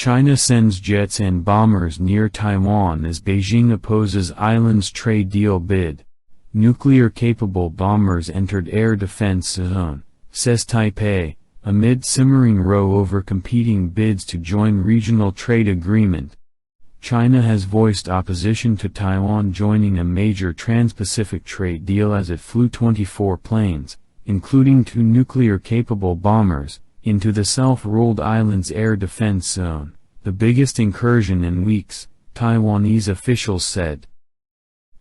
China sends jets and bombers near Taiwan as Beijing opposes island's trade deal bid. Nuclear-capable bombers entered air defense zone, says Taipei, amid simmering row over competing bids to join regional trade agreement. China has voiced opposition to Taiwan joining a major trans-Pacific trade deal as it flew 24 planes, including 2 nuclear-capable bombers, into the self-ruled island's air defense zone, the biggest incursion in weeks, Taiwanese officials said.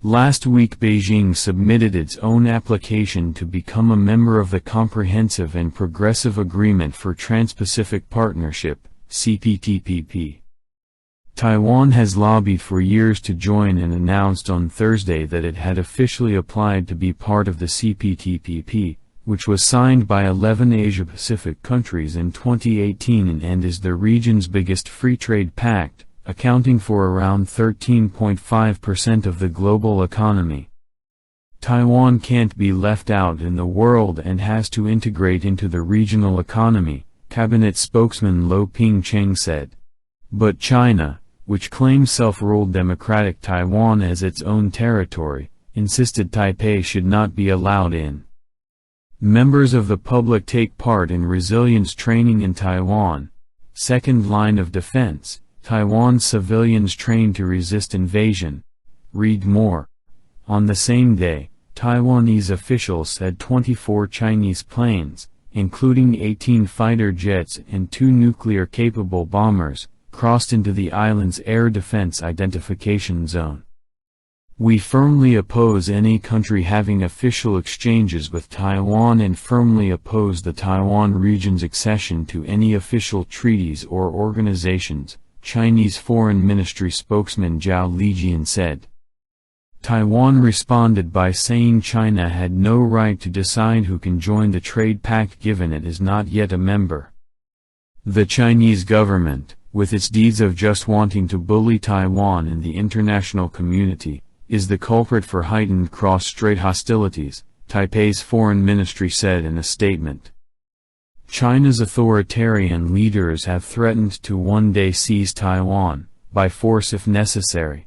Last week Beijing submitted its own application to become a member of the Comprehensive and Progressive Agreement for Trans-Pacific Partnership, CPTPP. Taiwan has lobbied for years to join and announced on Thursday that it had officially applied to be part of the CPTPP, which was signed by 11 Asia-Pacific countries in 2018 and is the region's biggest free trade pact, accounting for around 13.5% of the global economy. Taiwan can't be left out in the world and has to integrate into the regional economy, Cabinet spokesman Lo Ping-cheng said. But China, which claims self-ruled democratic Taiwan as its own territory, insisted Taipei should not be allowed in. Members of the public take part in resilience training in Taiwan, second line of defense. Taiwan civilians trained to resist invasion. Read more. On the same day, Taiwanese officials said 24 Chinese planes, including 18 fighter jets and 2 nuclear-capable bombers, crossed into the island's air defense identification zone. We firmly oppose any country having official exchanges with Taiwan and firmly oppose the Taiwan region's accession to any official treaties or organizations, Chinese Foreign Ministry spokesman Zhao Lijian said. Taiwan responded by saying China had no right to decide who can join the trade pact given it is not yet a member. The Chinese government, with its deeds of just wanting to bully Taiwan in the international community, is the culprit for heightened cross-strait hostilities, Taipei's foreign ministry said in a statement. China's authoritarian leaders have threatened to one day seize Taiwan, by force if necessary.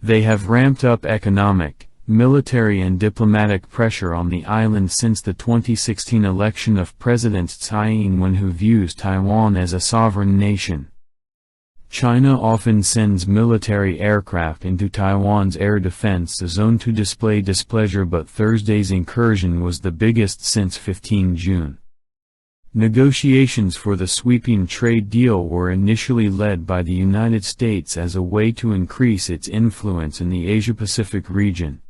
They have ramped up economic, military and diplomatic pressure on the island since the 2016 election of President Tsai Ing-wen, who views Taiwan as a sovereign nation. China often sends military aircraft into Taiwan's air defense zone to display displeasure, but Thursday's incursion was the biggest since 15 June. Negotiations for the sweeping trade deal were initially led by the United States as a way to increase its influence in the Asia-Pacific region.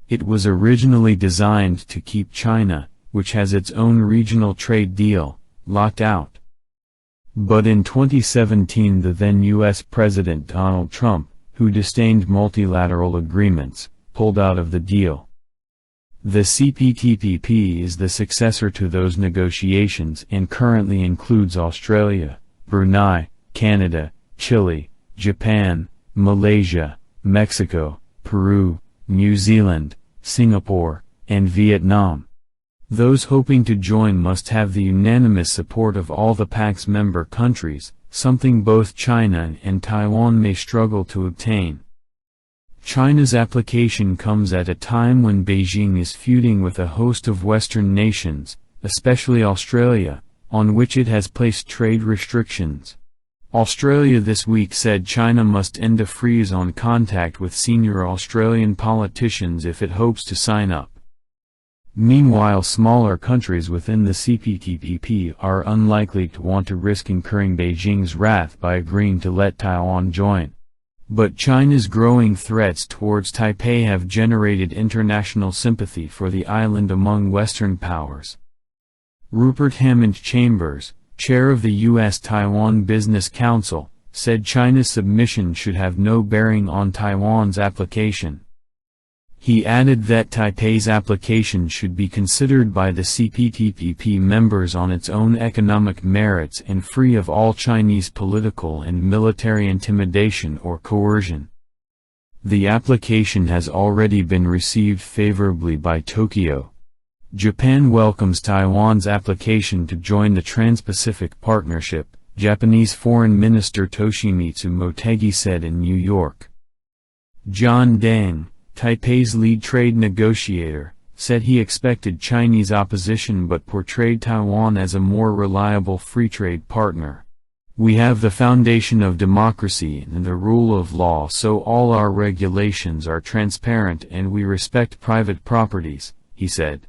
It was originally designed to keep China, which has its own regional trade deal, locked out. But in 2017 the then U.S. President Donald Trump, who disdained multilateral agreements, pulled out of the deal. The CPTPP is the successor to those negotiations and currently includes Australia, Brunei, Canada, Chile, Japan, Malaysia, Mexico, Peru, New Zealand, Singapore, and Vietnam. Those hoping to join must have the unanimous support of all the pact's member countries, something both China and Taiwan may struggle to obtain. China's application comes at a time when Beijing is feuding with a host of Western nations, especially Australia, on which it has placed trade restrictions. Australia this week said China must end a freeze on contact with senior Australian politicians if it hopes to sign up. Meanwhile, smaller countries within the CPTPP are unlikely to want to risk incurring Beijing's wrath by agreeing to let Taiwan join. But China's growing threats towards Taipei have generated international sympathy for the island among Western powers. Rupert Hammond Chambers, chair of the U.S.-Taiwan Business Council, said China's submission should have no bearing on Taiwan's application. He added that Taipei's application should be considered by the CPTPP members on its own economic merits and free of all Chinese political and military intimidation or coercion. The application has already been received favorably by Tokyo. Japan welcomes Taiwan's application to join the Trans-Pacific Partnership, Japanese Foreign Minister Toshimitsu Motegi said in New York. John Deng, Taipei's lead trade negotiator, said he expected Chinese opposition but portrayed Taiwan as a more reliable free trade partner. "We have the foundation of democracy and the rule of law, so all our regulations are transparent and we respect private properties," he said.